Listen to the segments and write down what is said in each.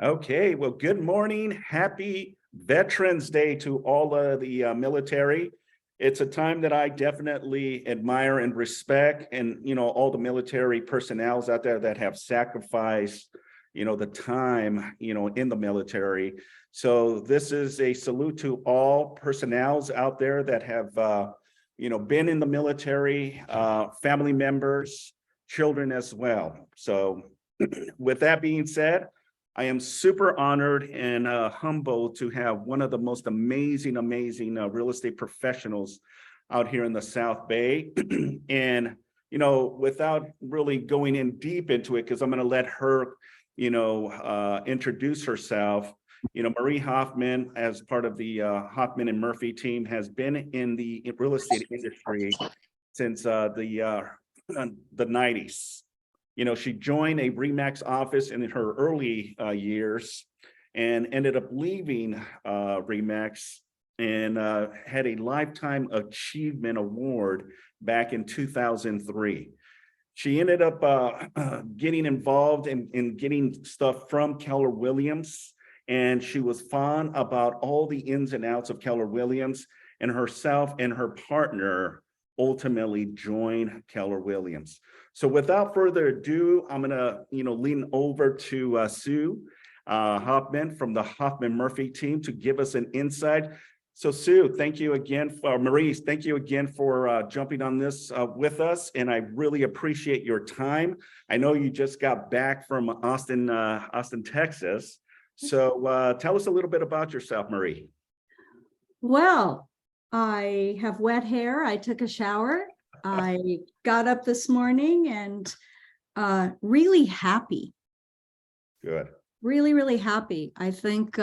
Okay, well, good morning. Happy Veterans Day to all of the military. It's a time that I definitely admire and respect, and all the military personnel out there that have sacrificed, the time, in the military. So this is a salute to all personnel out there that have, been in the military, family members, children as well. So with that being said, I am super honored and humbled to have one of the most amazing real estate professionals out here in the South Bay. And, without really going in deep into it, because I'm going to let her, introduce herself. Marie Hoffman, as part of the Hoffman and Murphy team, has been in the real estate industry since the 90s. She joined a RE/MAX office in her early years and ended up leaving RE/MAX and had a Lifetime Achievement Award back in 2003. She ended up getting involved in getting stuff from Keller Williams, and she was fond about all the ins and outs of Keller Williams, and herself and her partner ultimately joined Keller Williams. So without further ado, I'm gonna, lean over to Sue Hoffman from the Hoffman Murphy team to give us an insight. So Sue, thank you again, Marie, thank you again for jumping on this with us, and I really appreciate your time. I know you just got back from Austin, Texas. So tell us a little bit about yourself, Marie. Well, I have wet hair. I took a shower. I got up this morning and really happy. Good. Really, really happy. I think,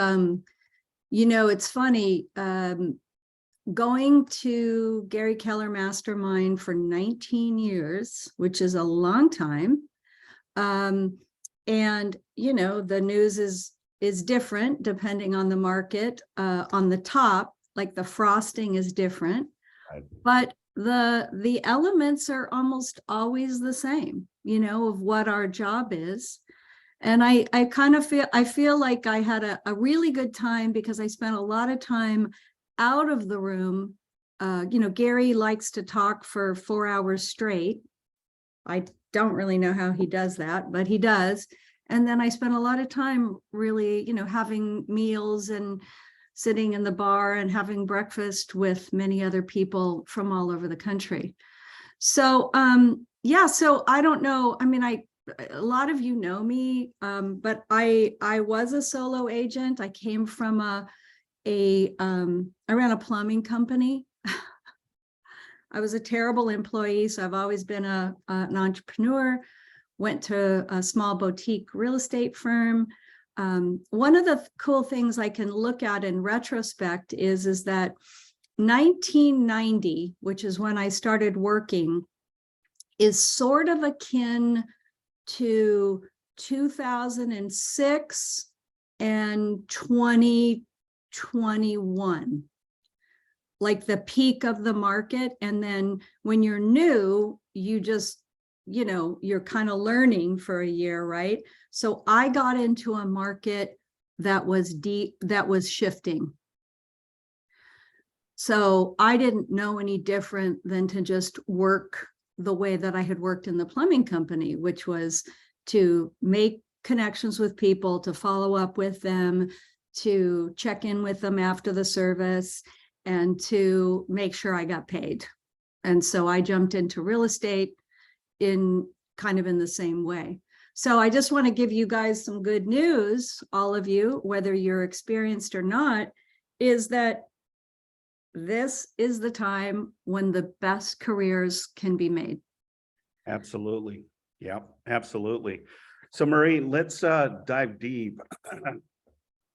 it's funny, going to Gary Keller Mastermind for 19 years, which is a long time. And, the news is different depending on the market. On the top, like the frosting is different, Right. But the elements are almost always the same, of what our job is. And I kind of feel like I had a really good time because I spent a lot of time out of the room. Gary likes to talk for 4 hours straight. I don't really know how he does that, but he does. And then I spent a lot of time really, having meals and sitting in the bar and having breakfast with many other people from all over the country. So, so I don't know. I mean, a lot of you know me, but I was a solo agent. I came from I ran a plumbing company. I was a terrible employee, so I've always been an entrepreneur. Went to a small boutique real estate firm. One of the cool things I can look at in retrospect is that 1990, which is when I started working, is sort of akin to 2006 and 2021, like the peak of the market. And then when you're new, you just, you're kind of learning for a year, right? So I got into a market that was deep, that was shifting. So I didn't know any different than to just work the way that I had worked in the plumbing company, which was to make connections with people, to follow up with them, to check in with them after the service, and to make sure I got paid. And so I jumped into real estate in kind of in the same way. So I just want to give you guys some good news, all of you, whether you're experienced or not, is that this is the time when the best careers can be made. Absolutely. Yeah, absolutely. So Marie, let's dive deep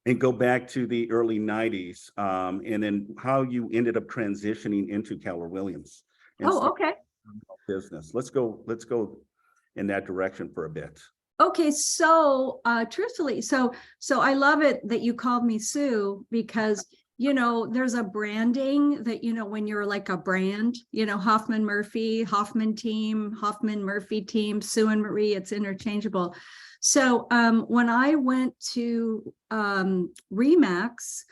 and go back to the early 90s, and then how you ended up transitioning into Keller Williams. Oh, okay. Business. Let's go in that direction for a bit. Okay, so truthfully, so I love it that you called me Sue, because there's a branding that, when you're like a brand, Hoffman Murphy, Hoffman team, Hoffman Murphy team, Sue and Marie, it's interchangeable. So when I went to Remax,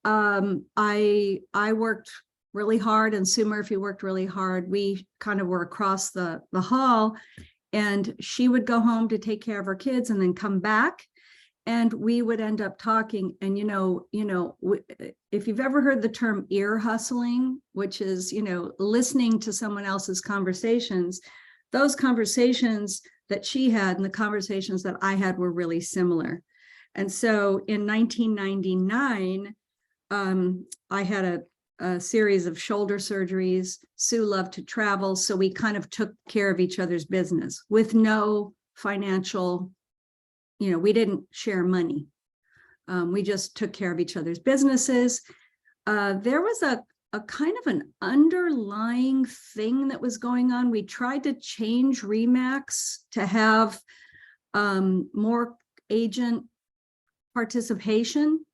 I worked really hard, and Sue Murphy worked really hard. We kind of were across the hall, and she would go home to take care of her kids and then come back, and we would end up talking. And if you've ever heard the term ear hustling, which is listening to someone else's conversations, those conversations that she had and the conversations that I had were really similar. And so in 1999, I had a series of shoulder surgeries. Sue loved to travel, so we kind of took care of each other's business with no financial, we didn't share money. We just took care of each other's businesses. There was a kind of an underlying thing that was going on. We tried to change Remax to have more agent participation.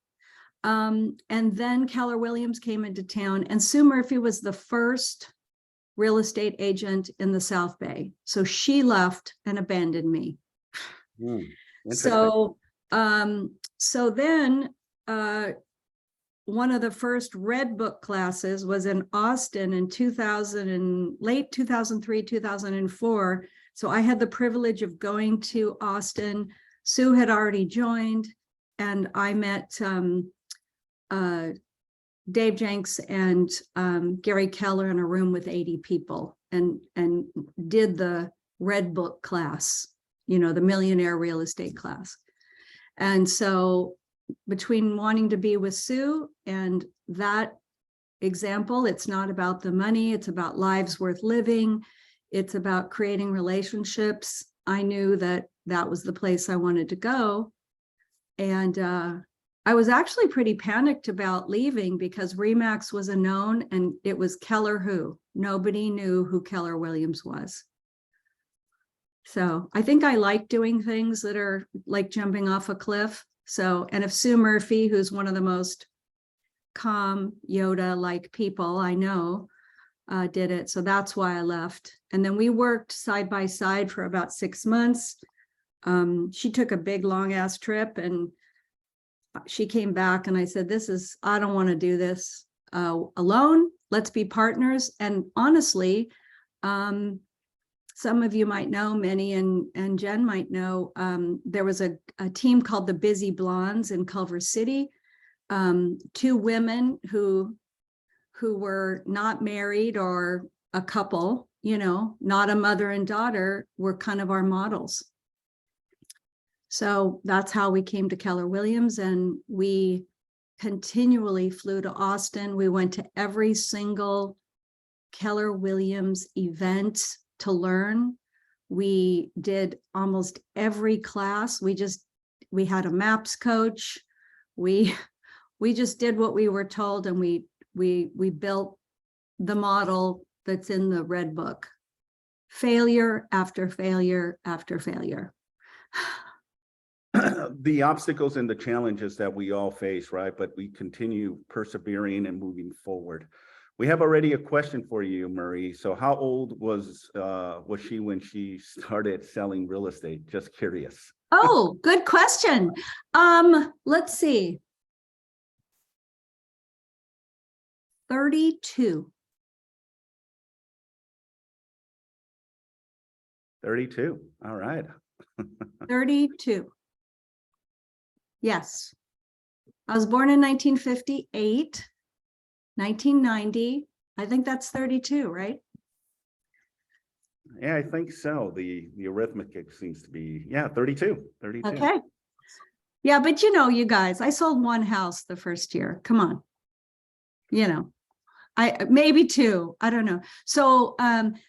And then Keller Williams came into town, and Sue Murphy was the first real estate agent in the South Bay. So she left and abandoned me. So then one of the first Red Book classes was in Austin in 2000 and late 2003, 2004. So I had the privilege of going to Austin. Sue had already joined, and I met Dave Jenks and Gary Keller in a room with 80 people and did the Red Book class, the millionaire real estate class. And so between wanting to be with Sue and that example, it's not about the money, it's about lives worth living, it's about creating relationships. I knew that that was the place I wanted to go. And I was actually pretty panicked about leaving because Remax was a known, and it was Keller who. Nobody knew who Keller Williams was. So I think I like doing things that are like jumping off a cliff. So, and if Sue Murphy, who's one of the most calm Yoda-like people I know, did it. So that's why I left. And then we worked side by side for about 6 months. She took a big long ass trip, and she came back, and I said, I don't want to do this alone. Let's be partners. And honestly, some of you might know, Minnie and Jen might know, there was a team called the Busy Blondes in Culver City. 2 women who were not married or a couple, not a mother and daughter, were kind of our models. So that's how we came to Keller Williams, and we continually flew to Austin. We went to every single Keller Williams event to learn. We did almost every class. We had a MAPS coach. We just did what we were told, and we built the model that's in the Red Book. Failure after failure after failure. The obstacles and the challenges that we all face, right? But we continue persevering and moving forward. We have already a question for you, Marie. So how old was she when she started selling real estate? Just curious. Oh, good question. Let's see. 32. 32. All right. 32. Yes. I was born in 1958, 1990. I think that's 32, right? Yeah, I think so. The arithmetic seems to be, 32. Okay. Yeah, but you guys, I sold 1 house the first year. Come on. I maybe 2, I don't know. So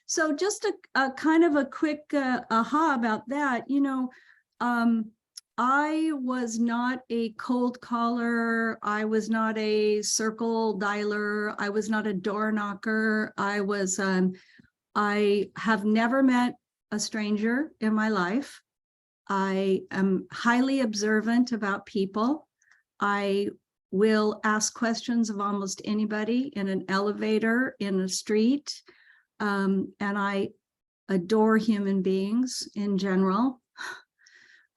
so just a kind of a quick aha about that. I was not a cold caller. I was not a circle dialer. I was not a door knocker. I have never met a stranger in my life. I am highly observant about people. I will ask questions of almost anybody in an elevator, in a street, and I adore human beings in general.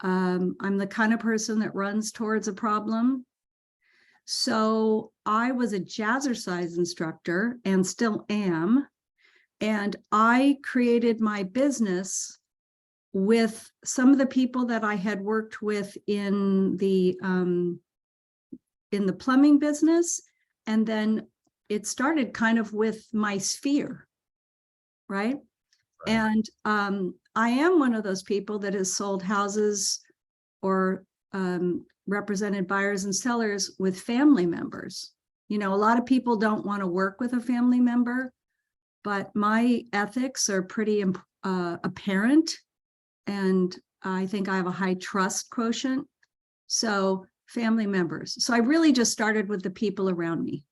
I'm the kind of person that runs towards a problem. So I was a jazzercise instructor and still am. And I created my business with some of the people that I had worked with in the plumbing business. And then it started kind of with my sphere, right? And I am one of those people that has sold houses or represented buyers and sellers with family members. You know, a lot of people don't want to work with a family member, but my ethics are pretty apparent. And I think I have a high trust quotient. So family members. So I really just started with the people around me.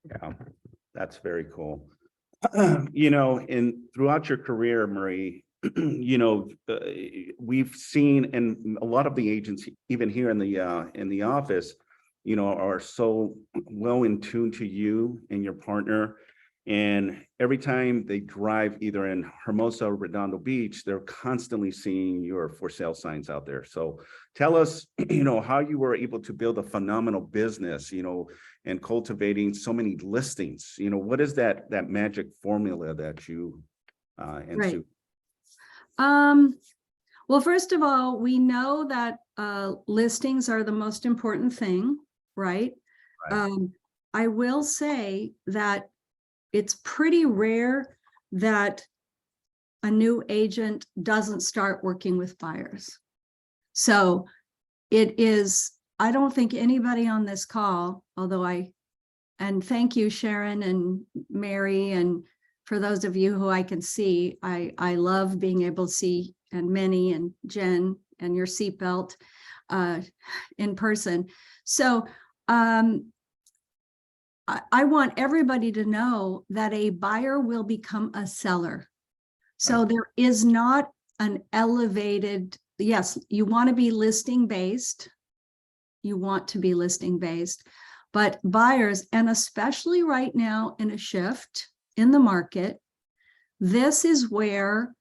Yeah, that's very cool. Throughout your career, Marie, we've seen, and a lot of the agents, even here in the office, are so well in tune to you and your partner. And every time they drive either in Hermosa or Redondo Beach, they're constantly seeing your for sale signs out there. So tell us, how you were able to build a phenomenal business, and cultivating so many listings. What is that magic formula that you ensued? Well, first of all, we know that listings are the most important thing, right? I will say that it's pretty rare that a new agent doesn't start working with buyers. So it is, I don't think anybody on this call, and thank you, Sharon and Mary, and for those of you who I can see, I love being able to see, and Minnie and Jen and your seatbelt in person. So I want everybody to know that a buyer will become a seller. So there is not an elevated, yes, you want to be listing based. You want to be listing based, but buyers, and especially right now in a shift in the market, this is where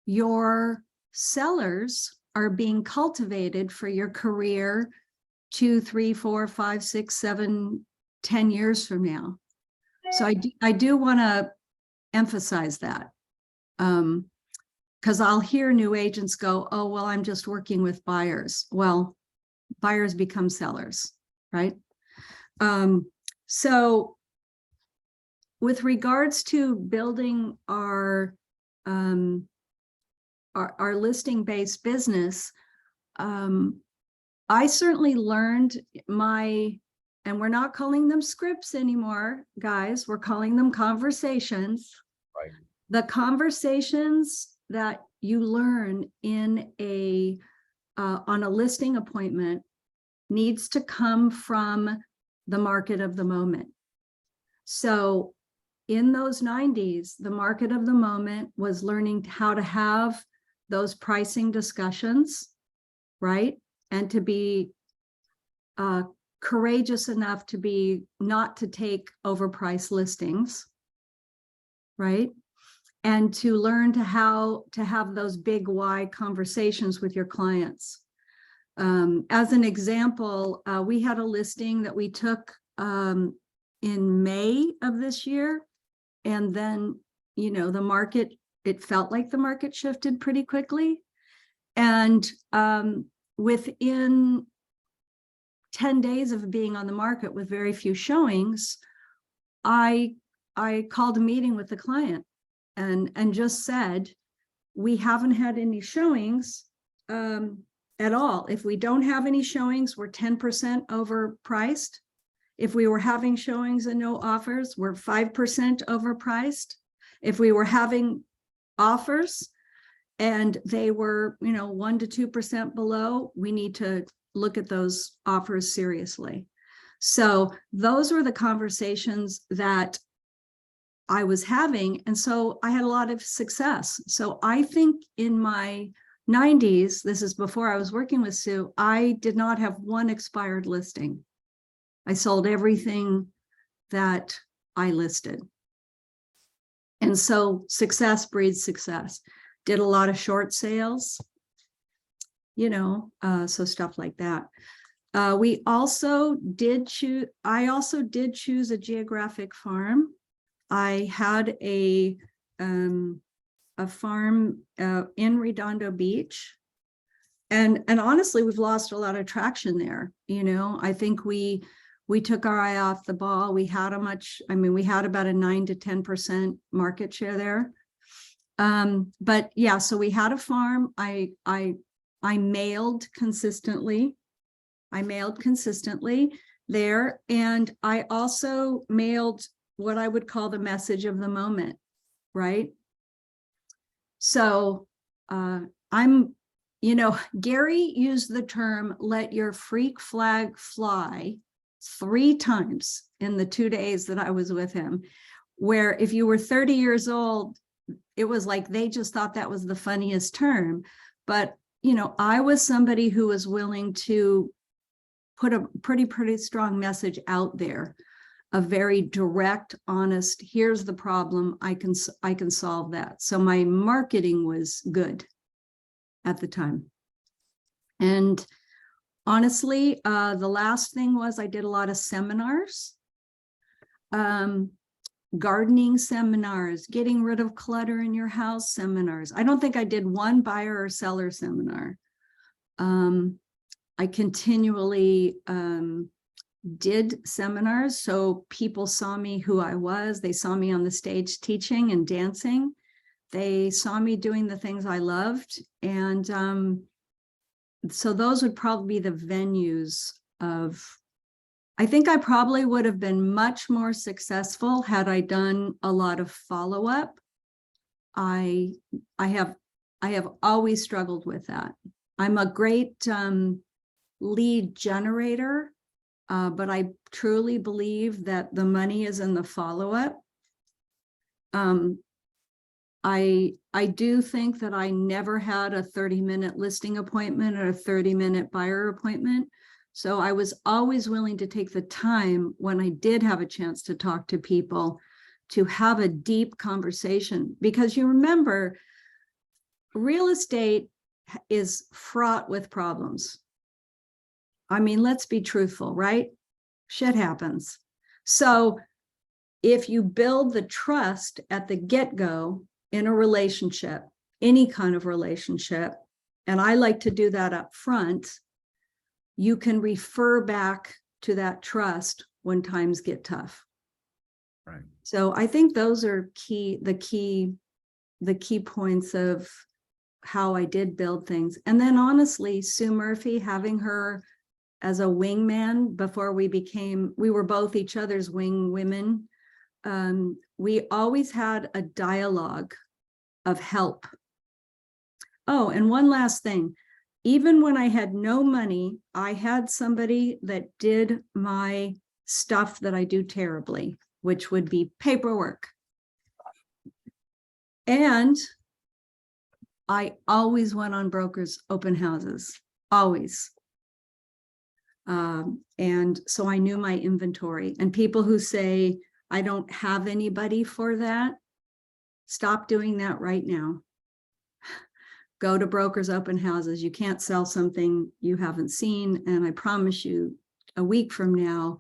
your sellers are being cultivated for your career 2, 3, 4, 5, 6, 7, 10 years from now. So I do want to emphasize that, because I'll hear new agents go, oh, well, I'm just working with buyers. Well, buyers become sellers, right? So with regards to building our listing-based business, I certainly learned and we're not calling them scripts anymore, guys. We're calling them conversations. Right. The conversations that you learn in on a listing appointment needs to come from the market of the moment. So in those 90s, the market of the moment was learning how to have those pricing discussions, right? And to be courageous enough to not to take overpriced listings, right? And to learn how to have those big why conversations with your clients. As an example, we had a listing that we took in May of this year. And then, the market, it felt like the market shifted pretty quickly. And within 10 days of being on the market with very few showings, I called a meeting with the client and just said, we haven't had any showings at all. If we don't have any showings, we're 10% overpriced. If we were having showings and no offers, we're 5% overpriced. If we were having offers and they were, 1 to 2% below, we need to look at those offers seriously. So those were the conversations that I was having. And so I had a lot of success. So I think in my 90s, this is before I was working with Sue, I did not have one expired listing. I sold everything that I listed. And so success breeds success. Did a lot of short sales. so stuff like that. I also did choose a geographic farm. I had a farm in Redondo Beach. And honestly, we've lost a lot of traction there. I think we took our eye off the ball. We had about a 9 to 10% market share there. But yeah, so we had a farm. I mailed consistently. There. And I also mailed what I would call the message of the moment, right? So Gary used the term, let your freak flag fly 3 times in the 2 days that I was with him, where if you were 30 years old, it was like they just thought that was the funniest term. But, I was somebody who was willing to put a pretty strong message out there, a very direct, honest, here's the problem, I can solve that. So my marketing was good at the time. And honestly, the last thing was I did a lot of seminars, gardening seminars, getting rid of clutter in your house seminars. I don't think I did one buyer or seller seminar. I continually did seminars, so people saw me who I was. They saw me on the stage teaching and dancing. They saw me doing the things I loved. And so those would probably be the venues of, I think I probably would have been much more successful had I done a lot of follow-up. I have always struggled with that. I'm a great lead generator, but I truly believe that the money is in the follow-up. I do think that I never had a 30-minute listing appointment or a 30-minute buyer appointment. So I was always willing to take the time when I did have a chance to talk to people to have a deep conversation, because you remember, real estate is fraught with problems. I mean, let's be truthful, right? Shit happens. So if you build the trust at the get-go in a relationship, any kind of relationship, and I like to do that up front, you can refer back to that trust when times get tough. Right. So I think those are the key points of how I did build things. And then honestly, Sue Murphy, having her as a wingman before we were both each other's wing women. We always had a dialogue of help. Oh, and one last thing. Even when I had no money, I had somebody that did my stuff that I do terribly, which would be paperwork. And I always went on brokers' open houses, always. And so I knew my inventory. And people who say, I don't have anybody for that, stop doing that right now. Go to brokers' open houses. You can't sell something you haven't seen. And I promise you, a week from now,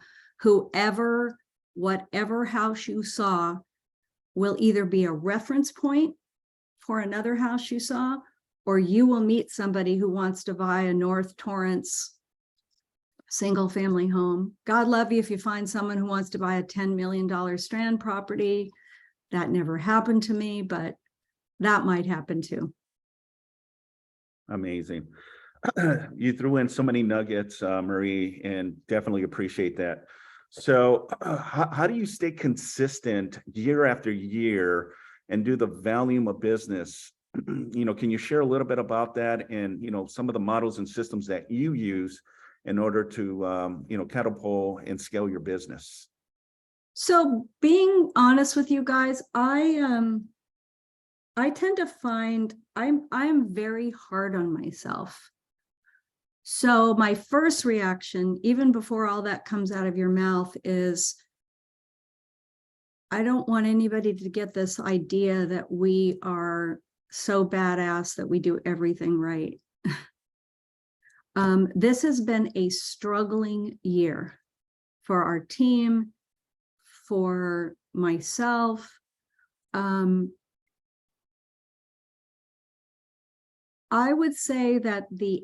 whatever house you saw will either be a reference point for another house you saw, or you will meet somebody who wants to buy a North Torrance single family home. God love you if you find someone who wants to buy a $10 million Strand property. That never happened to me, but that might happen too. Amazing. You threw in so many nuggets, Marie, and definitely appreciate that. So how do you stay consistent year after year and do the volume of business? Can you share a little bit about that and, some of the models and systems that you use in order to, catapult and scale your business? So being honest with you guys, I tend to find I'm very hard on myself. So my first reaction, even before all that comes out of your mouth, is I don't want anybody to get this idea that we are so badass that we do everything right. This has been a struggling year for our team, for myself. I would say that the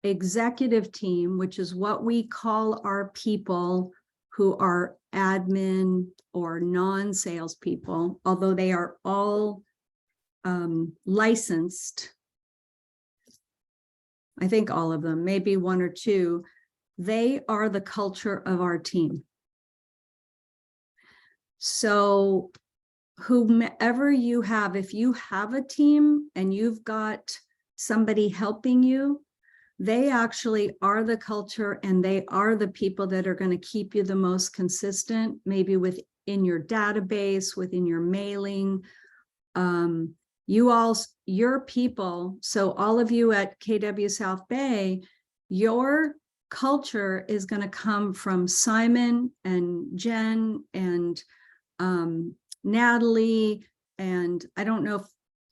executive team, which is what we call our people who are admin or non-sales people, although they are all licensed, I think all of them, maybe one or two, they are the culture of our team. So whomever you have, if you have a team and you've got somebody helping you, they actually are the culture, and they are the people that are going to keep you the most consistent, maybe within your database, within your mailing. Your people, so all of you at KW South Bay, your culture is going to come from Simon and Jen and Natalie, and I don't know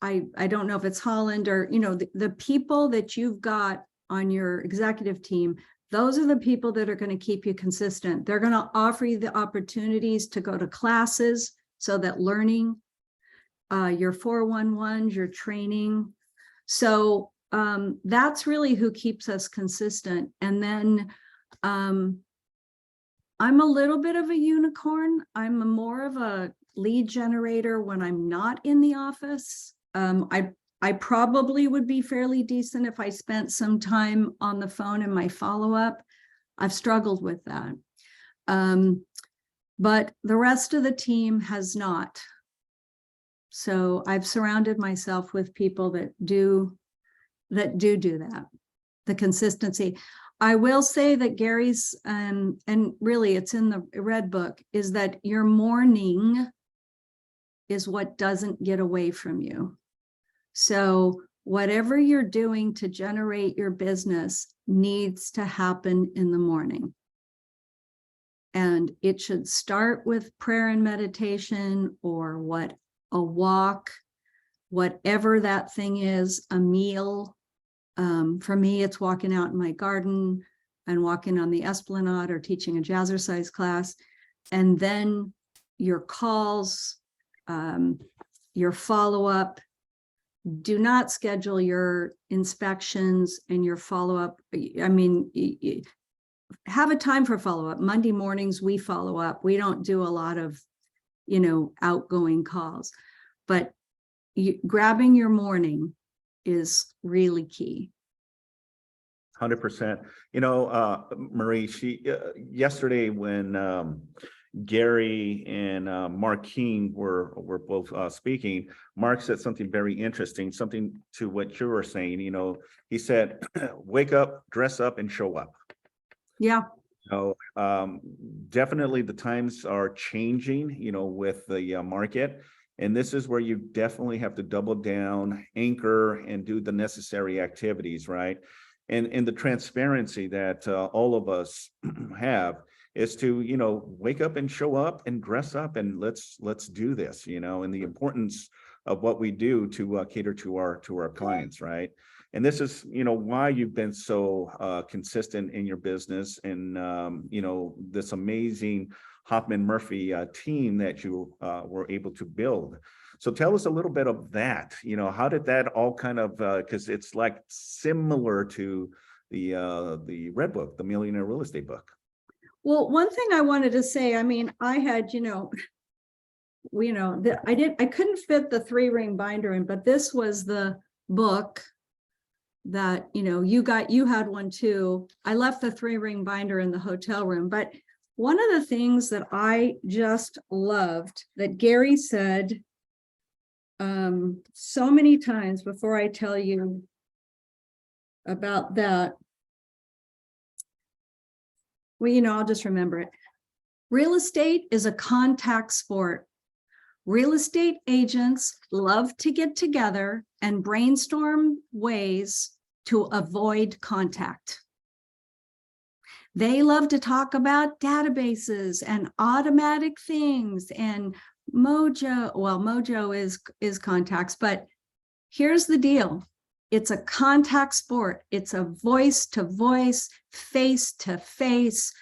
if it's Holland, or the people that you've got on your executive team. Those are the people that are going to keep you consistent. They're going to offer you the opportunities to go to classes, so that learning, your 411s, your training. So that's really who keeps us consistent. And then I'm a little bit of a unicorn. I'm more of a lead generator when I'm not in the office. I probably would be fairly decent if I spent some time on the phone in my follow-up. I've struggled with that. But the rest of the team has not. So I've surrounded myself with people that do that, the consistency. I will say that Gary's, and really it's in the red book, is that your morning is what doesn't get away from you. So whatever you're doing to generate your business needs to happen in the morning. And it should start with prayer and meditation, or a walk, whatever that thing is, a meal. For me, it's walking out in my garden and walking on the Esplanade or teaching a jazzercise class. And then your calls, your follow-up. Do not schedule your inspections and your follow-up. I mean, have a time for follow-up. Monday mornings, we follow up. We don't do a lot of, outgoing calls, but grabbing your morning is really key. 100%. Marie, yesterday when Gary and Mark King were both speaking, Mark said something very interesting, something to what you were saying. He said, wake up, dress up, and show up. Yeah. Definitely the times are changing, with the market. And this is where you definitely have to double down, anchor, and do the necessary activities, right? And the transparency that all of us have is to, wake up and show up and dress up, and let's do this, and the importance of what we do to cater to our clients, right? And this is, why you've been so consistent in your business, and this amazing Hoffman Murphy team that you were able to build. So tell us a little bit of that. How did that all kind of, because it's like similar to the Red Book, the Millionaire Real Estate book. Well, one thing I wanted to say, I mean, I had, I couldn't fit the 3-ring binder in, but this was the book that, you had one too. I left the 3-ring binder in the hotel room, but one of the things that I just loved that Gary said so many times, before I tell you about that, well, I'll just remember it. Real estate is a contact sport. Real estate agents love to get together and brainstorm ways to avoid contact. They love to talk about databases and automatic things and Mojo. Well, Mojo is contacts, but here's the deal. It's a contact sport. It's a voice to voice, face to face,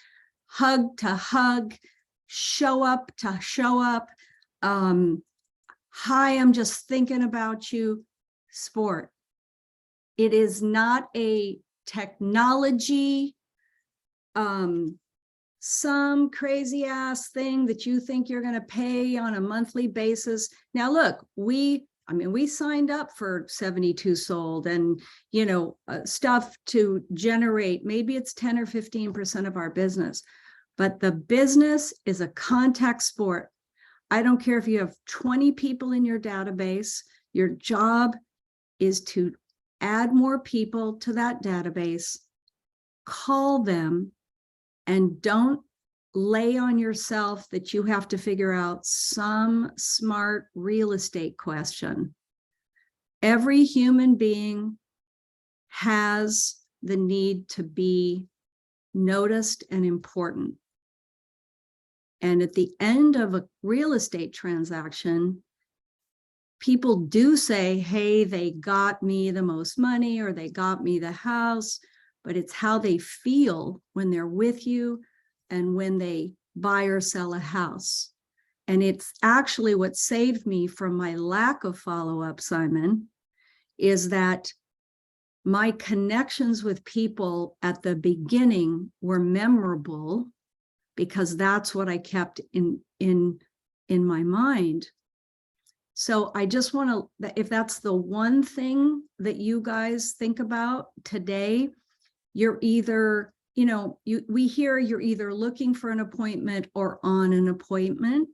hug to hug, show up to show up. Hi, I'm just thinking about you. Sport. It is not a technology, some crazy ass thing that you think you're going to pay on a monthly basis. Now, look, we signed up for 72 sold and, stuff to generate, maybe it's 10 or 15% of our business, but the business is a contact sport. I don't care if you have 20 people in your database, your job is to add more people to that database, call them, and don't lay on yourself that you have to figure out some smart real estate question. Every human being has the need to be noticed and important. And at the end of a real estate transaction, people do say, hey, they got me the most money or they got me the house, but it's how they feel when they're with you and when they buy or sell a house. And it's actually what saved me from my lack of follow-up, Simon, is that my connections with people at the beginning were memorable because that's what I kept in my mind. So I just want to, if that's the one thing that you guys think about today, you're either, we hear you're either looking for an appointment or on an appointment.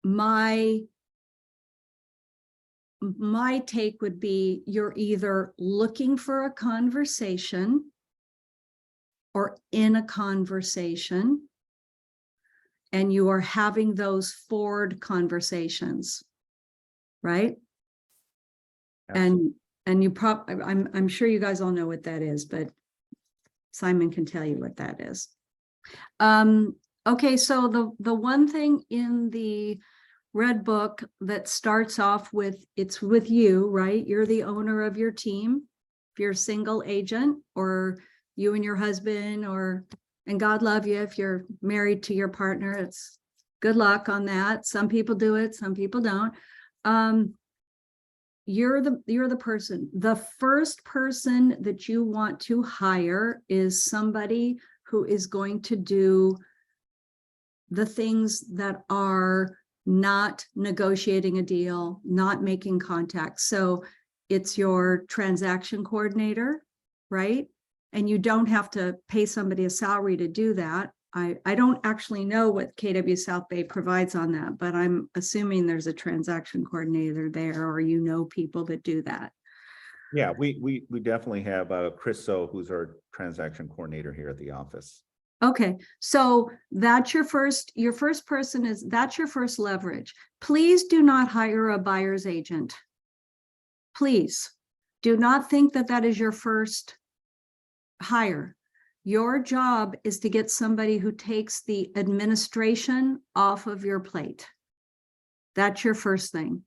My take would be you're either looking for a conversation or in a conversation, and you are having those forward conversations, right? Absolutely. And you I'm sure you guys all know what that is, but Simon can tell you what that is. Okay, so the one thing in the Red Book that starts off with, it's with you, right? You're the owner of your team. If you're a single agent, or you and your husband, and God love you if you're married to your partner, it's good luck on that. Some people do it, some people don't. You're the person. The first person that you want to hire is somebody who is going to do the things that are not negotiating a deal, not making contact. So it's your transaction coordinator, right? And you don't have to pay somebody a salary to do that. I don't actually know what KW South Bay provides on that, but I'm assuming there's a transaction coordinator there, or people that do that. Yeah, we definitely have Chris So, who's our transaction coordinator here at the office. Okay, so that's your first person that's your first leverage. Please do not hire a buyer's agent. Please do not think that that is your first hire. Your job is to get somebody who takes the administration off of your plate. That's your first thing.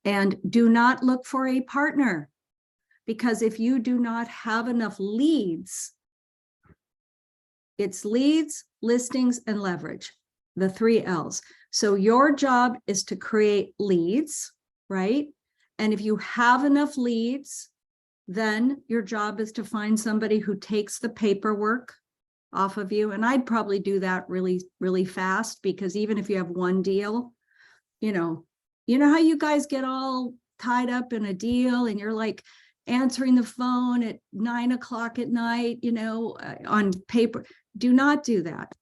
And do not look for a partner, because if you do not have enough leads, it's leads, listings, and leverage, the 3 L's. So your job is to create leads, right? And if you have enough leads, then your job is to find somebody who takes the paperwork off of you. And I'd probably do that really, really fast, because even if you have one deal, you know how you guys get all tied up in a deal and you're like answering the phone at 9 o'clock at night, on paper. Do not do that.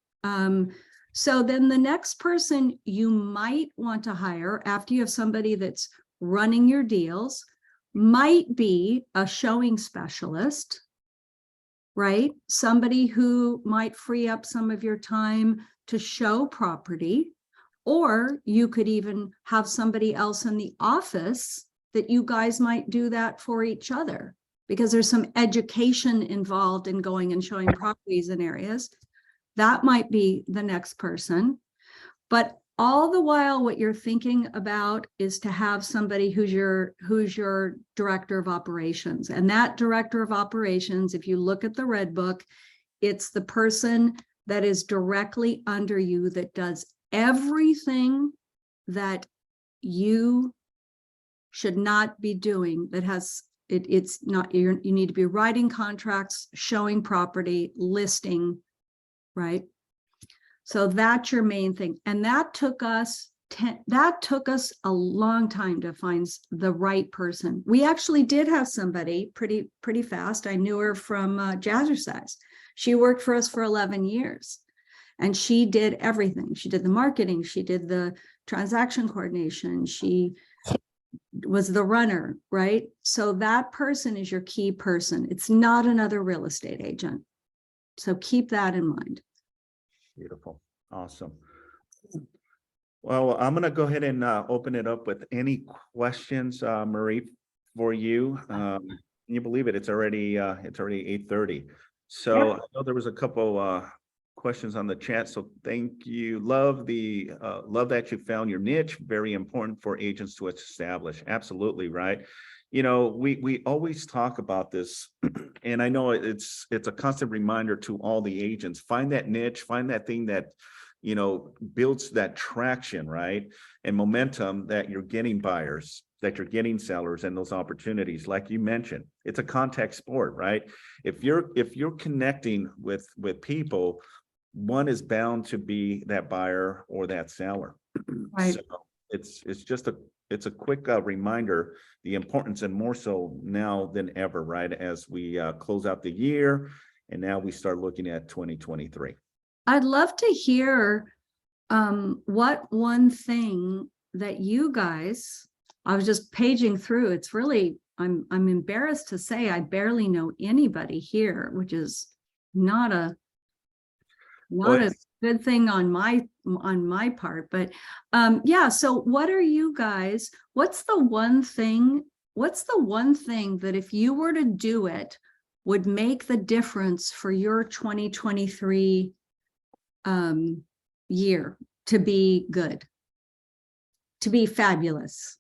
So then the next person you might want to hire after you have somebody that's running your deals might be a showing specialist, right? Somebody who might free up some of your time to show property, or you could even have somebody else in the office that you guys might do that for each other, because there's some education involved in going and showing properties in areas. That might be the next person. But all the while, what you're thinking about is to have somebody who's your director of operations. And that director of operations, if you look at the Red Book, it's the person that is directly under you that does everything that you should not be doing, that has it's not, you need to be writing contracts, showing property, listing, right? So that's your main thing. And that took us a long time to find the right person. We actually did have somebody pretty fast. I knew her from Cazares. She worked for us for 11 years. And she did everything. She did the marketing, she did the transaction coordination, she was the runner, right? So that person is your key person. It's not another real estate agent. So keep that in mind. Beautiful. Awesome. Well, I'm going to go ahead and open it up with any questions, Marie, for you. Can you believe it? It's already 8:30. So I know there was a couple questions on the chat. So thank you. Love that you found your niche. Very important for agents to establish. Absolutely right. You know, we always talk about this, and I know it's a constant reminder to all the agents. Find that niche, find that thing that, you know, builds that traction, right? And momentum that you're getting buyers, that you're getting sellers, and those opportunities. Like you mentioned, it's a contact sport, right? If you're connecting with people, one is bound to be that buyer or that seller. Right. So it's a quick reminder, the importance, and more so now than ever, right? As we close out the year, and now we start looking at 2023. I'd love to hear what one thing that you guys, I was just paging through, it's really, I'm embarrassed to say I barely know anybody here, which is not a good thing on my part, but yeah. So what are you guys, what's the one thing that if you were to do it would make the difference for your 2023 year to be good, to be fabulous?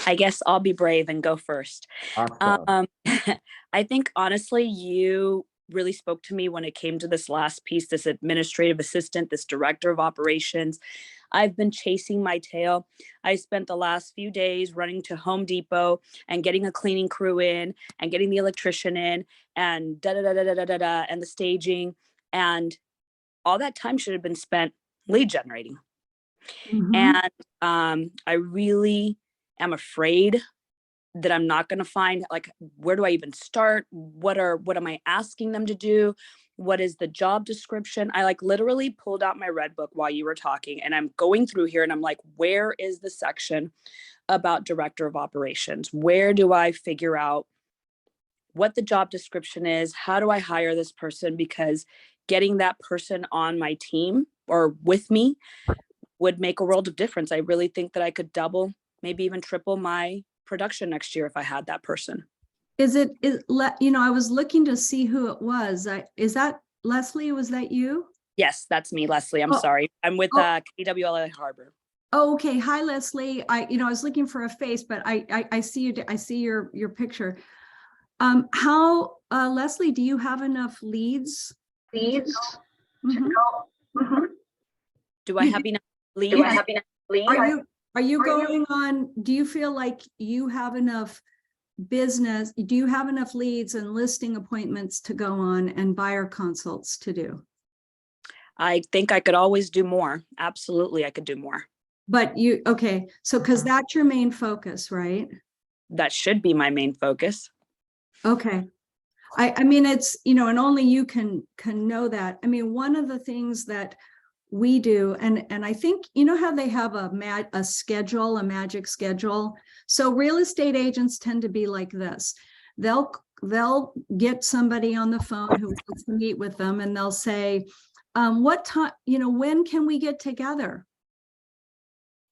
I guess I'll be brave and go first. Awesome. I think honestly, you really spoke to me when it came to this last piece, this administrative assistant, this director of operations. I've been chasing my tail. I spent the last few days running to Home Depot and getting a cleaning crew in and getting the electrician in and and the staging, and all that time should have been spent lead generating. Mhm. And I really am afraid that I'm not going to find, like, where do I even start? What am I asking them to do? What is the job description? I like literally pulled out my Red Book while you were talking, and I'm going through here and I'm like, where is the section about director of operations? Where do I figure out what the job description is? How do I hire this person? Because getting that person on my team or with me would make a world of difference. I really think that I could double, maybe even triple my production next year if I had that person. I was looking to see who it was. Is that Leslie? Was that you? Yes, that's me, Leslie. I'm sorry. I'm with KWLA Harbor. Oh, okay. Hi, Leslie. I was looking for a face, but I see you. I see your picture. Leslie, do you have enough leads? Mhm. Do I You have enough leads? Are you going on? Do you feel like you have enough business? Do you have enough leads and listing appointments to go on and buyer consults to do? I think I could always do more. Absolutely, I could do more. But okay. So, because that's your main focus, right? That should be my main focus. Okay. I mean, it's, and only you can know that. I mean, one of the things that we do, and I think, how they have a schedule, a magic schedule. So real estate agents tend to be like this. They'll get somebody on the phone who wants to meet with them, and they'll say, what time, when can we get together?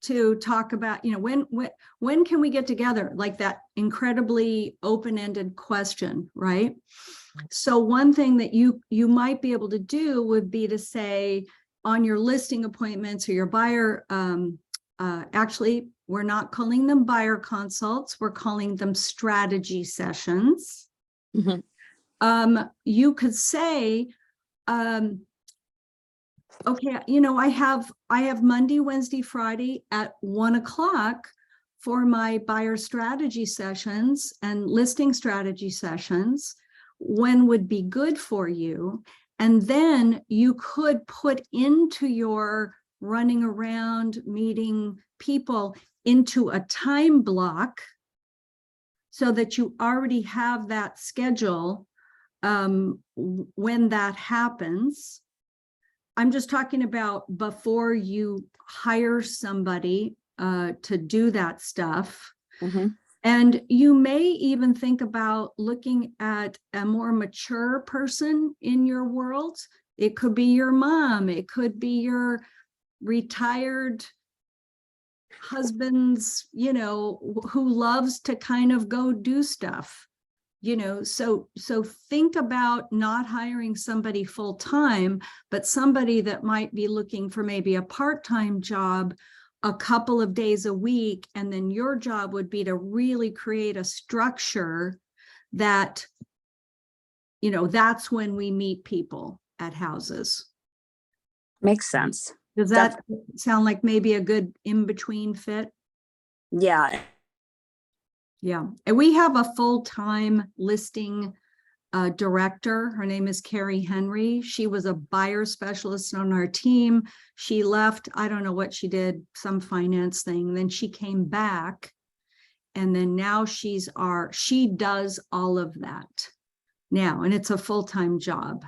to talk about, when can we get together? Like that incredibly open-ended question, right? So one thing that you might be able to do would be to say on your listing appointments or your buyer, actually, we're not calling them buyer consults, we're calling them strategy sessions. Mhm. You could say, okay, I have Monday, Wednesday, Friday at 1:00 for my buyer strategy sessions and listing strategy sessions. When would be good for you? And then you could put into your running around meeting people into a time block so that you already have that schedule when that happens. I'm just talking about before you hire somebody to do that stuff. Mhm. And you may even think about looking at a more mature person in your world. It could be your mom, it could be your retired husband's, who loves to kind of go do stuff. So think about not hiring somebody full-time, but somebody that might be looking for maybe a part-time job a couple of days a week. And then your job would be to really create a structure that, that's when we meet people at houses. Makes sense. Does that sound like maybe a good in-between fit? Yeah. Yeah, and we have a full-time listing director. Her name is Carrie Henry. She was a buyer specialist on our team. She left, I don't know what she did, some finance thing. Then she came back, and then now she does all of that now, and it's a full-time job.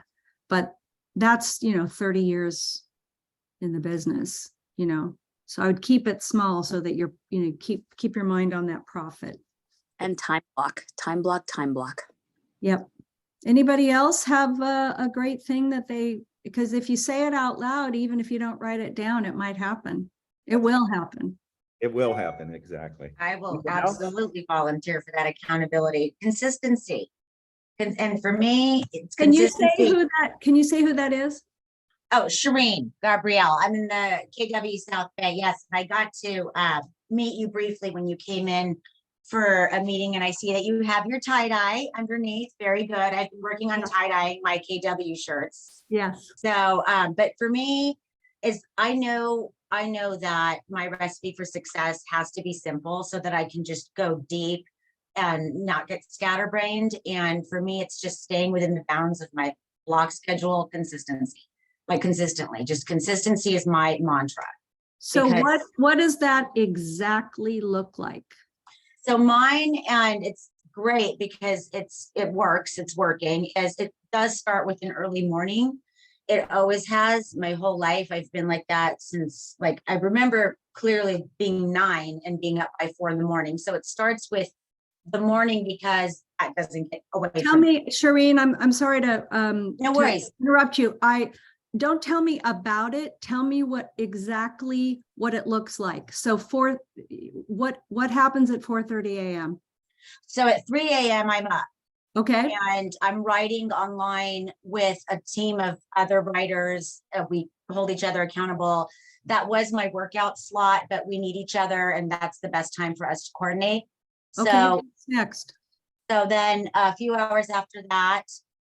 But that's 30 years in the business, So I would keep it small so that you're, keep your mind on that profit. And time block. Yep. Anybody else have a great thing that because if you say it out loud, even if you don't write it down, it might happen. It will happen. It will happen, exactly. I will Anyone else? absolutely volunteer for that accountability, consistency. And for me, it's Can you say consistency. who that is? Oh, Shireen Gabrielle. I'm in the KW South Bay. Yes, I got to meet you briefly when you came in for a meeting, and I see that you have your tie-dye underneath. Very good. I've been working on tie-dyeing my KW shirts. Yes. So, but for me, I know that my recipe for success has to be simple so that I can just go deep and not get scatterbrained. And for me, it's just staying within the bounds of my block schedule consistency. Like consistently, just consistency is my mantra. So what does that exactly look like? So mine, and it's great because it works, it's working, as it does start with an early morning. It always has my whole life. I've been like that since, like, I remember clearly being 9 and being up by 4 in the morning. So it starts with the morning because that doesn't get away Tell from me, Shireen, I'm sorry to No worries. interrupt you. Don't tell me about it. Tell me what it looks like. So what happens at 4:30 a.m.? So at 3 a.m. I'm up. Okay. And I'm writing online with a team of other writers. We hold each other accountable. That was my workout slot, but we need each other, and that's the best time for us to coordinate. Okay. So What's next? So then a few hours after that,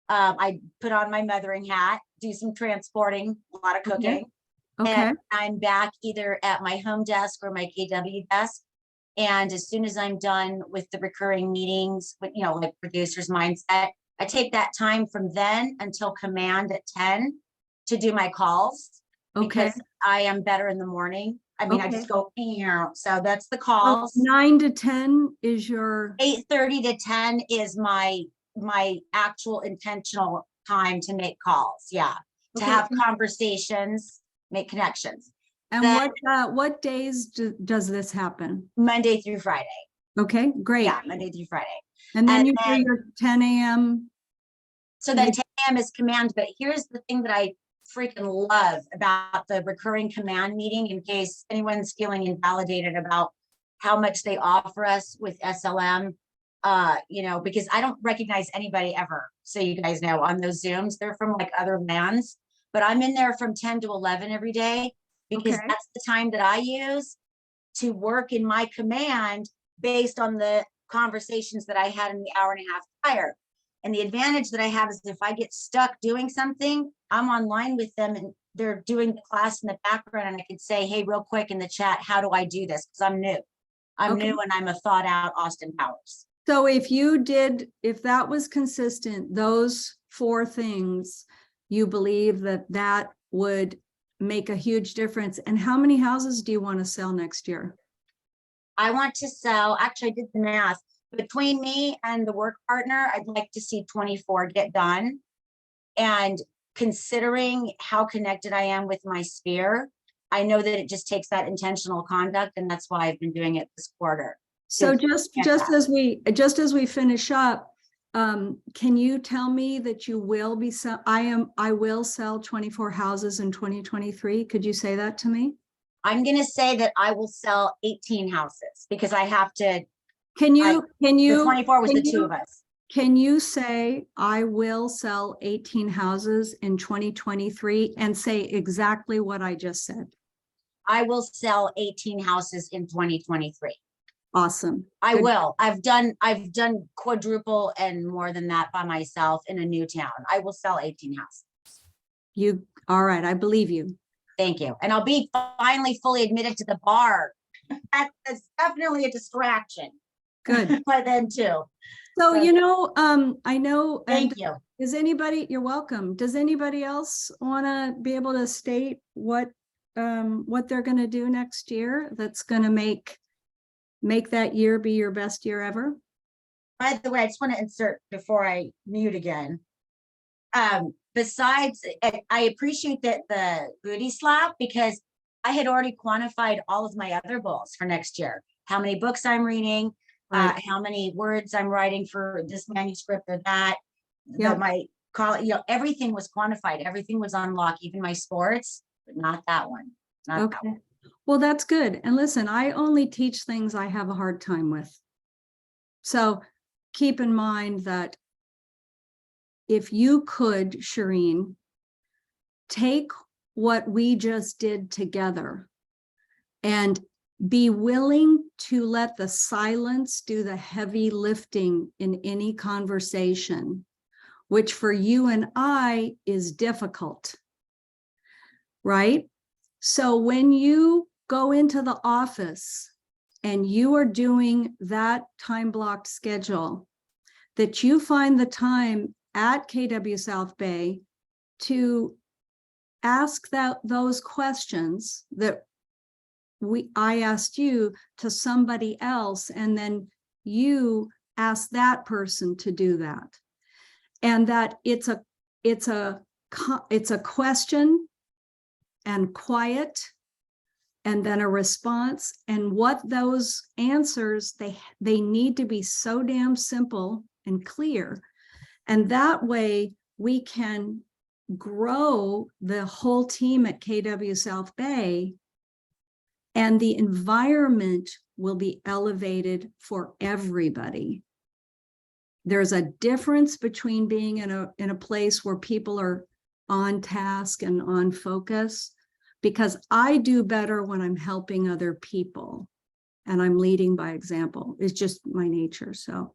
I put on my mothering hat, do some transporting, a lot of cooking. Okay. And I'm back either at my home desk or my KW desk. And as soon as I'm done with the recurring meetings, with, like producer's mindset, I take that time from then until command at 10 to do my calls. Okay. Because I am better in the morning. I mean, I Okay. just go, so that's the calls. 9 to 10 is your 8:30 to 10 is my actual intentional time to make calls. Yeah. To Okay. have conversations, make connections. And then- what days does this happen? Monday through Friday. Okay, great. Yeah, Monday through Friday. And then and you do then- your 10 a.m. So then 10 a.m. is command, but here's the thing that I freaking love about the recurring command meeting, in case anyone's feeling invalidated about how much they offer us with SLM. You know, because I don't recognize anybody ever. So you guys know on those Zooms, they're from like other lands, but I'm in there from 10 to 11 every day because Okay. that's the time that I use to work in my command based on the conversations that I had in the hour and a half prior. And the advantage that I have is if I get stuck doing something, I'm online with them and they're doing the class in the background, and I can say, hey, real quick in the chat, how do I do this? Because I'm new. I'm Okay. new and I'm a thought out Austin Powers. So if that was consistent, those 4 things, you believe that that would make a huge difference. And how many houses do you want to sell next year? I want to sell, actually I did the math, between me and the work partner, I'd like to see 24 get done. And considering how connected I am with my sphere, I know that it just takes that intentional conduct, and that's why I've been doing it this quarter. So Yes. just as we finish up, can you tell me that you will be I will sell 24 houses in 2023? Could you say that to me? I'm gonna say that I will sell 18 houses because I have to, Can the you 24 was can the 2 you- of us. Can you say I will sell 18 houses in 2023 and say exactly what I just said? I will sell 18 houses in 2023. Awesome. I Good. will. I've done quadruple and more than that by myself in a new town. I will sell 18 houses. All right, I believe you. Thank you. And I'll be finally fully admitted to the bar. That's definitely a distraction. Good. By then too. So, So- you know, I know, and Thank you. you're welcome. Does anybody else want to be able to state what they're going to do next year that's going to make that year be your best year ever? By the way, I just want to insert before I mute again. Besides, I appreciate that the booty slap, because I had already quantified all of my other goals for next year. How many books I'm reading, Right. how many words I'm writing for this manuscript or that. Yeah. Everything was quantified. Everything was on lock, even my sports, but not that one. Not that one. Okay. Well, that's good. And listen, I only teach things I have a hard time with. So keep in mind that if you could, Shireen, take what we just did together and be willing to let the silence do the heavy lifting in any conversation, which for you and I is difficult, right? So when you go into the office and you are doing that time blocked schedule, that you find the time at KW South Bay to ask those questions that I asked you to somebody else, and then you ask that person to do that. And that it's a question and quiet, and then a response, and what those answers, they need to be so damn simple and clear. And that way we can grow the whole team at KW South Bay, and the environment will be elevated for everybody. There's a difference between being in a place where people are on task and on focus, because I do better when I'm helping other people and I'm leading by example. It's just my nature. So,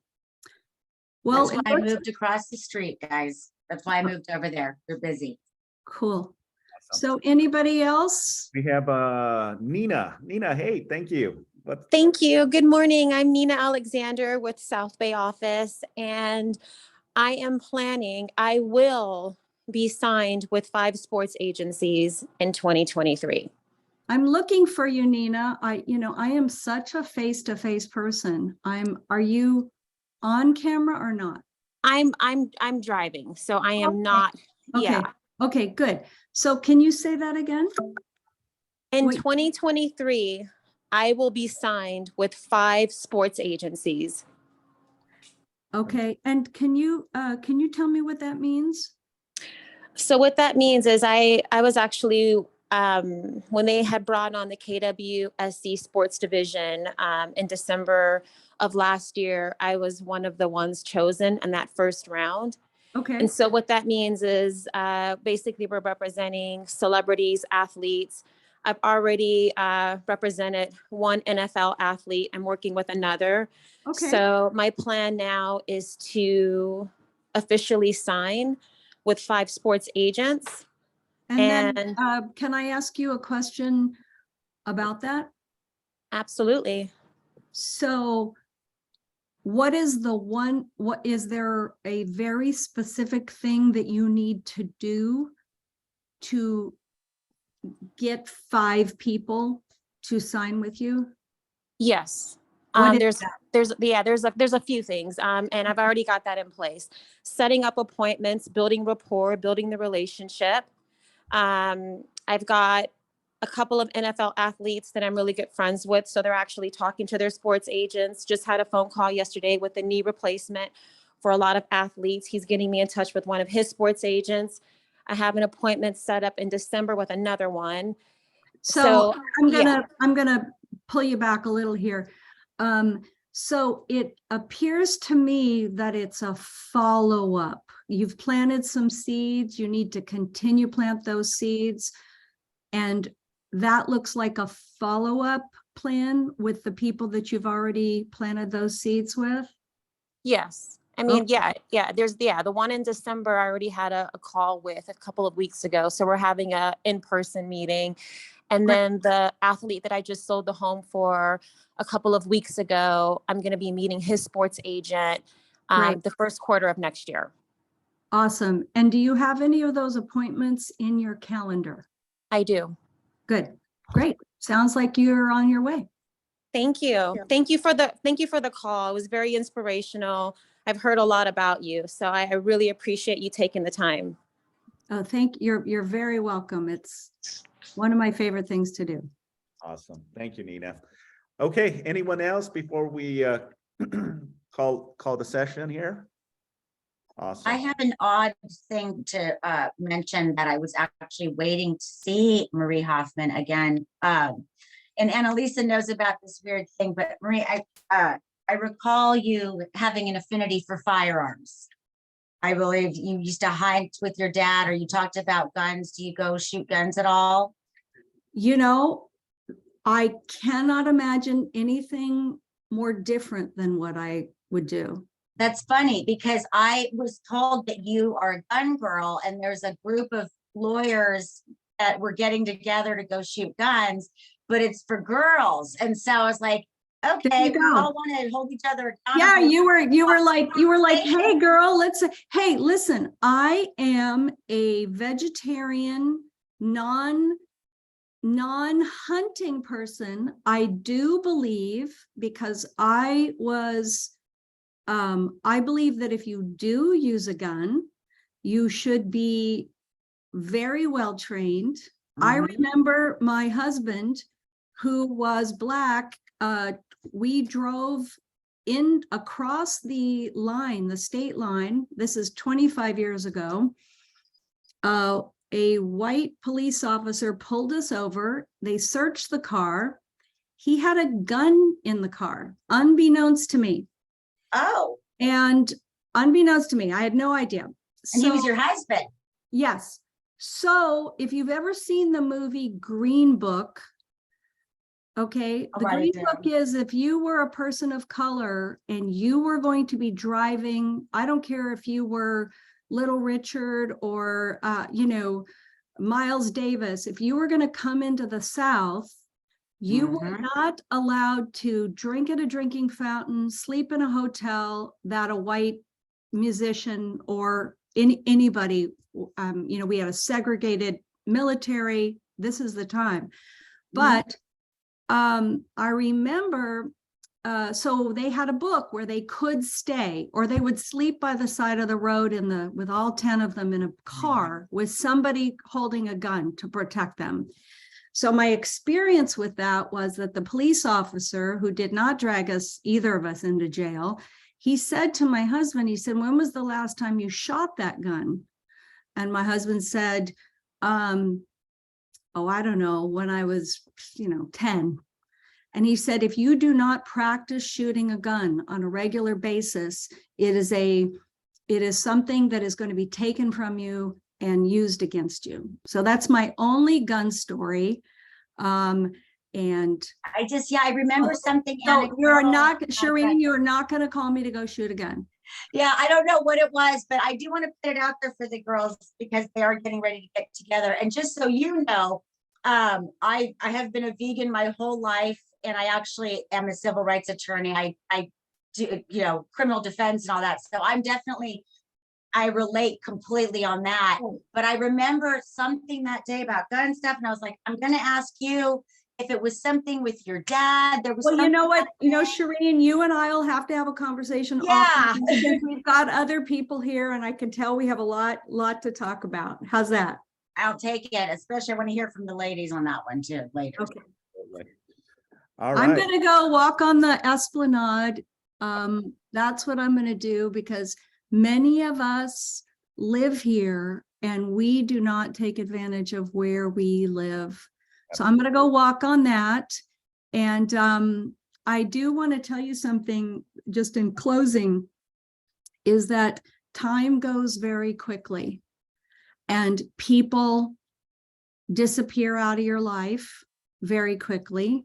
well, That's why I moved across the street, guys. That's why I moved over there. They're busy. Cool. So anybody else? We have Nina. Nina, hey, thank you. Thank you. Good morning. I'm Nina Alexander with South Bay office, and I am planning, I will be signed with 5 sports agencies in 2023. I'm looking for you, Nina. I am such a face-to-face person. Are you on camera or not? I'm driving, so I am Okay. not. Okay. Yeah. Okay, good. So can you say that again? In Wait. 2023, I will be signed with 5 sports agencies. Okay. And can you tell me what that means? So what that means is I was actually, when they had brought on the KWSC sports division, in December of last year, I was one of the ones chosen in that first round. Okay, And so what that means is, basically we're representing celebrities, athletes. I've already, represented one NFL athlete. I'm working with another. okay. So my plan now is to officially sign with 5 sports agents. And then, And can I ask you a question about that? absolutely. So what is there a very specific thing that you need to do to get 5 people to sign with you? Yes. What is There's a few things. And I've already got that in place. Setting up appointments, building rapport, building the relationship. I've got a couple of NFL athletes that I'm really good friends with. So they're actually talking to their sports agents. Just had a phone call yesterday with a knee replacement for a lot of athletes. He's getting me in touch with one of his sports agents. I have an appointment set up in December with another one. So yeah. I'm gonna pull you back a little here. So it appears to me that it's a follow-up. You've planted some seeds, you need to continue plant those seeds. And that looks like a follow-up plan with the people that you've already planted those seeds with? Yes. I mean, Okay. the one in December, I already had a call with a couple of weeks ago. So we're having a in-person meeting. And Right. then the athlete that I just sold the home for a couple of weeks ago, I'm going to be meeting his sports agent Great. the first quarter of next year. Awesome. And do you have any of those appointments in your calendar? I do. Good, great. Sounds like you're on your way. Thank you. Thank you for the call. It was very inspirational. I've heard a lot about you. So I really appreciate you taking the time. You're very welcome. It's one of my favorite things to do. Awesome. Thank you, Nina. Okay, anyone else before we call the session here? Awesome. I have an odd thing to mention that I was actually waiting to see Marie Hoffman again. And Annalisa knows about this weird thing, but Marie, I recall you having an affinity for firearms. I believe you used to hike with your dad, or you talked about guns. Do you go shoot guns at all? You know, I cannot imagine anything more different than what I would do. That's funny because I was told that you are a gun girl and there's a group of lawyers that were getting together to go shoot guns, but it's for girls. And so I was like, okay, we all want to hold each other Yeah, accountable. you were like, hey girl, hey, listen, I am a vegetarian, non-hunting person. I do believe, because I believe that if you do use a gun, you should be very well trained. I remember my husband, who was Black, we drove in across the line, the state line. This is 25 years ago. A white police officer pulled us over. They searched the car. He had a gun in the car, unbeknownst to me. Oh. And unbeknownst to me, I had no idea. And he was your husband. Yes. So if you've ever seen the movie Green Book, okay, the Green Book is if you were a person of color and you were going to be driving, I don't care if you were Little Richard or, Miles Davis, if you were going to come into the South, you were not allowed to drink at a drinking fountain, sleep in a hotel that a white musician or anybody, we had a segregated military. This is the time. But I remember, so they had a book where they could stay, or they would sleep by the side of the road with all 10 of them in a car with somebody holding a gun to protect them. So my experience with that was that the police officer, who did not drag either of us into jail, he said to my husband, he said, when was the last time you shot that gun? And my husband said, oh, I don't know, when I was, 10. And he said, if you do not practice shooting a gun on a regular basis, it is something that is going to be taken from you and used against you. So that's my only gun story. And I remember something. so you're anecdotal. not, Shireen, you're not going to call me to go shoot a gun. Yeah, I don't know what it was, but I do want to put it out there for the girls because they are getting ready to get together. And just so you know, I have been a vegan my whole life, and I actually am a civil rights attorney. I do, criminal defense and all that. So I relate completely on that. But I remember something that day about gun stuff, and I was like, I'm going to ask you if it was something with your dad. There was. Well, you know what, Shireen, you and I will have to have a conversation. Yeah. Since we've got other people here, and I can tell we have a lot to talk about. How's that? I'll take it, especially when I hear from the ladies on that one too later. Okay. All I'm right. gonna go walk on the Esplanade. That's what I'm gonna do because many of us live here and we do not take advantage of where we live. So I'm gonna go walk on that. And I do want to tell you something just in closing, is that time goes very quickly and people disappear out of your life very quickly.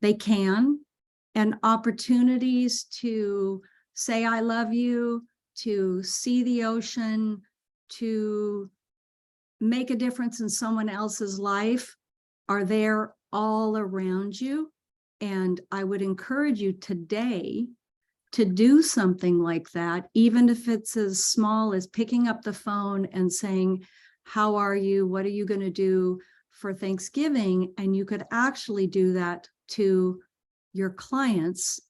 They can, and opportunities to say, I love you, to see the ocean, to make a difference in someone else's life are there all around you. And I would encourage you today to do something like that, even if it's as small as picking up the phone and saying, how are you? What are you going to do for Thanksgiving? And you could actually do that to your clients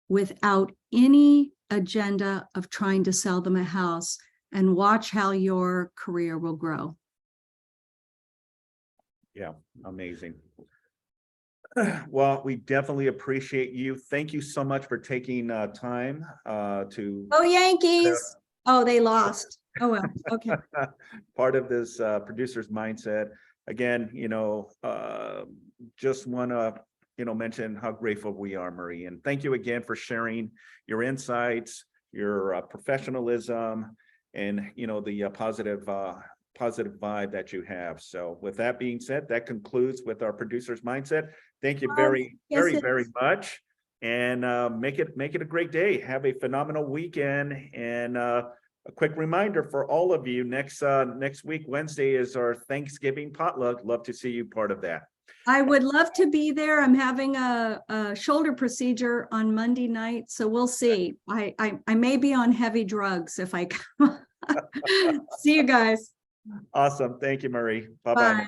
without any agenda of trying to sell them a house, and watch how your career will grow. Yeah, amazing. Well, we definitely appreciate you. Thank you so much for taking time to Oh, Yankees. Oh, they lost. Oh, well, okay. part of this producer's mindset. Again, just want to mention how grateful we are, Marie, and thank you again for sharing your insights, your professionalism, and the positive vibe that you have. So with that being said, that concludes with our producer's mindset. Thank you very much, and make it a great day. Have a phenomenal weekend. And a quick reminder for all of you, next week, Wednesday, is our Thanksgiving potluck. Love to see you part of that. I would love to be there. I'm having a shoulder procedure on Monday night, so we'll see. I may be on heavy drugs if I come. See you guys. Awesome. Thank you, Marie. Bye-bye. Bye.